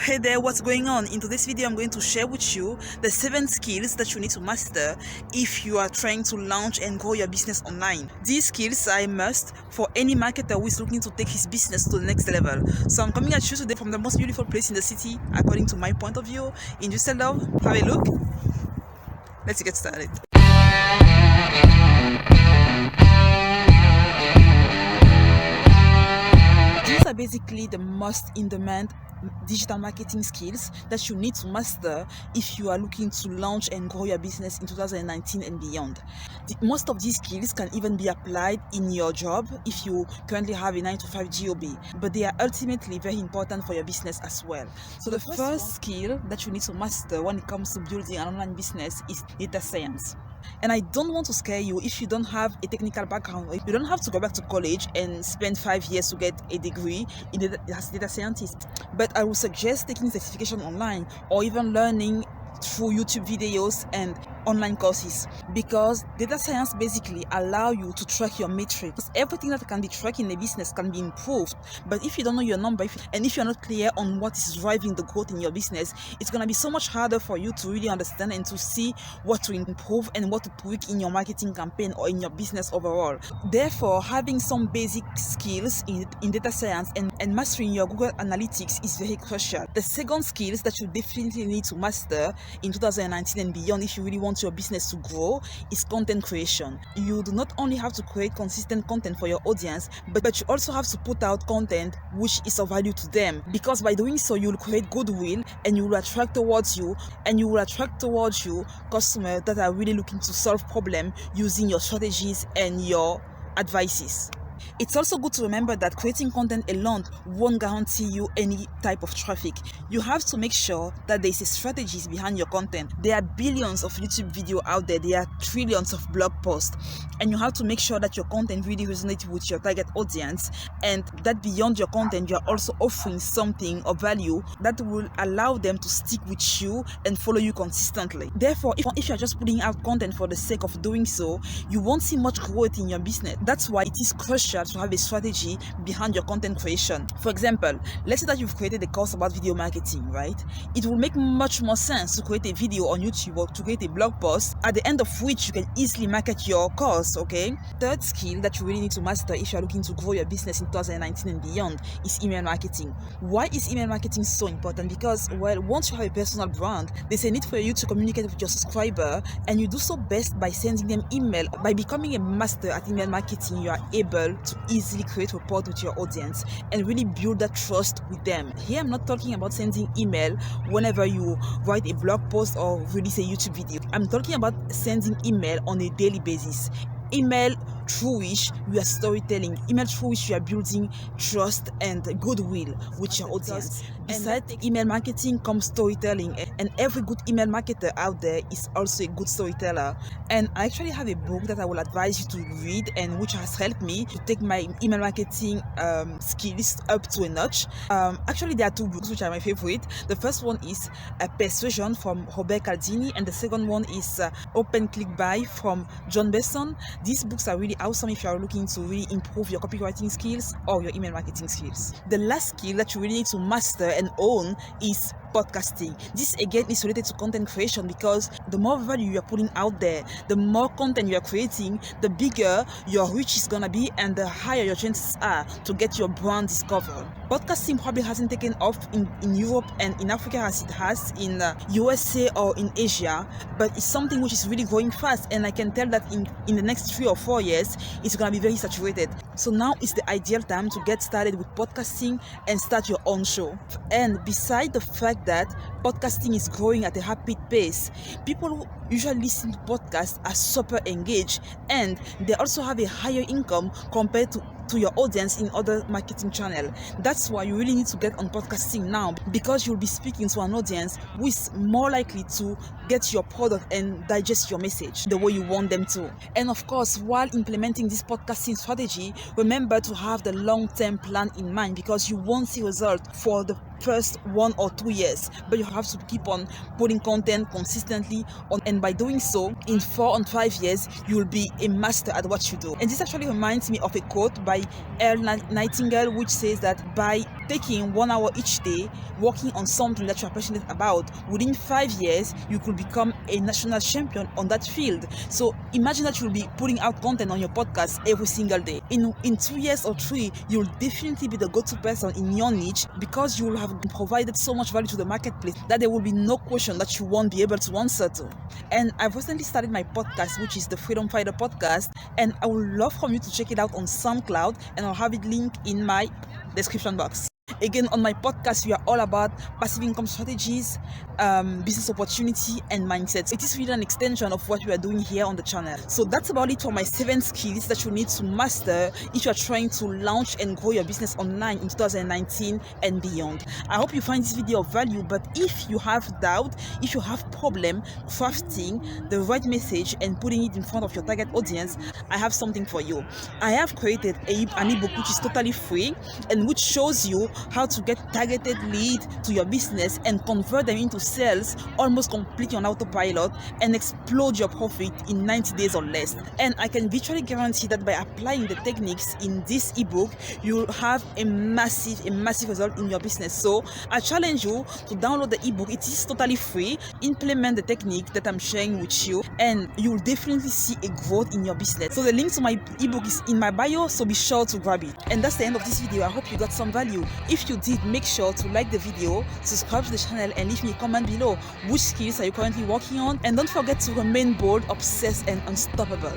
Hey there, what's going on? In today's video, I'm going to share with you the 7 skills that you need to master if you are trying to launch and grow your business online. These skills are a must for any marketer who is looking to take his business to the next level. So I'm coming at you today from the most beautiful place in the city, according to my point of view, in Düsseldorf. Have a look. Let's get started. These are basically the most in-demand digital marketing skills that you need to master if you are looking to launch and grow your business in 2019 and beyond. Most of these skills can even be applied in your job if you currently have a 9-to-5 job, but they are ultimately very important for your business as well. So the first skill that you need to master when it comes to building an online business is data science. And I don't want to scare you if you don't have a technical background. You don't have to go back to college and spend 5 years to get a degree as data scientist. But I would suggest taking certification online or even learning through YouTube videos and online courses, because data science basically allow you to track your metrics. Everything that can be tracked in a business can be improved, but if you don't know your number and if you're not clear on what is driving the growth in your business, it's going to be so much harder for you to really understand and to see what to improve and what to tweak in your marketing campaign or in your business overall. Therefore, having some basic skills in data science and mastering your Google Analytics is very crucial. The second skills that you definitely need to master in 2019 and beyond if you really want your business to grow is content creation. You do not only have to create consistent content for your audience, but you also have to put out content which is of value to them, because by doing so you will create goodwill and you will attract towards you customers that are really looking to solve problems using your strategies and your advices. It's also good to remember that creating content alone won't guarantee you any type of traffic. You have to make sure that there is a strategies behind your content. There are billions of YouTube videos out there. There are trillions of blog posts. And you have to make sure that your content really resonates with your target audience, and that beyond your content, you are also offering something of value that will allow them to stick with you and follow you consistently. Therefore, if you're just putting out content for the sake of doing so, you won't see much growth in your business. That's why it is crucial to have a strategy behind your content creation. For example, let's say that you've created a course about video marketing, right? It will make much more sense to create a video on YouTube or to create a blog post at the end of which you can easily market your course, okay? Third skill that you really need to master if you're looking to grow your business in 2019 and beyond is email marketing. Why is email marketing so important? Because, well, once you have a personal brand, there's a need for you to communicate with your subscriber, and you do so best by sending them email. By becoming a master at email marketing, you are able to easily create rapport with your audience and really build that trust with them. Here I'm not talking about sending email whenever you write a blog post or release a YouTube video. I'm talking about sending email on a daily basis. Email through which you are storytelling, email through which you are building trust and goodwill with your audience. Besides email marketing comes storytelling, and every good email marketer out there is also a good storyteller. And I actually have a book that I will advise you to read, and which has helped me to take my email marketing skills up to a notch. Actually, there are 2 books which are my favorite. The first one is Persuasion from Robert Cialdini, and the second one is Open Click Buy from John Besson. These books are really awesome if you are looking to really improve your copywriting skills or your email marketing skills. The last skill that you really need to master and own is podcasting. This again is related to content creation, because the more value you are putting out there, the more content you are creating, the bigger your reach is gonna be and the higher your chances are to get your brand discovered. Podcasting probably hasn't taken off in Europe and in Africa as it has in USA or in Asia, but it's something which is really growing fast, and I can tell that in the next 3 or 4 years it's gonna be very saturated. So now is the ideal time to get started with podcasting and start your own show. And beside the fact that podcasting is growing at a rapid pace, people who usually listen to podcasts are super engaged, and they also have a higher income compared to your audience in other marketing channels. That's why you really need to get on podcasting now, because you'll be speaking to an audience who is more likely to get your product and digest your message the way you want them to. And of course, while implementing this podcasting strategy, remember to have the long-term plan in mind, because you won't see results for the first 1 or 2 years, but you have to keep on putting content consistently on, and by doing so, in 4 and 5 years, you will be a master at what you do. And this actually reminds me of a quote by Earl Nightingale, which says that by taking 1 hour each day, working on something that you are passionate about, within 5 years, you could become a national champion on that field. So imagine that you'll be putting out content on your podcast every single day. In 2 years or 3, you'll definitely be the go-to person in your niche, because you will have provided so much value to the marketplace that there will be no question that you won't be able to answer to. And I've recently started my podcast, which is the Freedom Fighter Podcast, and I would love for you to check it out on SoundCloud, and I'll have it linked in my description box. Again, on my podcast, we are all about passive income strategies, business opportunity, and mindsets. It is really an extension of what we are doing here on the channel. So that's about it for my 7 skills that you need to master if you are trying to launch and grow your business online in 2019 and beyond. I hope you find this video of value, but if you have doubt, if you have problem crafting the right message and putting it in front of your target audience, I have something for you. I have created an ebook which is totally free and which shows you how to get targeted lead to your business and convert them into sales almost completely on autopilot and explode your profit in 90 days or less. And I can virtually guarantee that by applying the techniques in this ebook, you'll have a massive result in your business. So I challenge you to download the ebook. It is totally free. Implement the technique that I'm sharing with you, and you'll definitely see a growth in your business. So the link to my ebook is in my bio, so be sure to grab it. And that's the end of this video. I hope you got some value. If you did, make sure to like the video, subscribe to the channel, and leave me a comment below. Which skills are you currently working on? And don't forget to remain bold, obsessed, and unstoppable.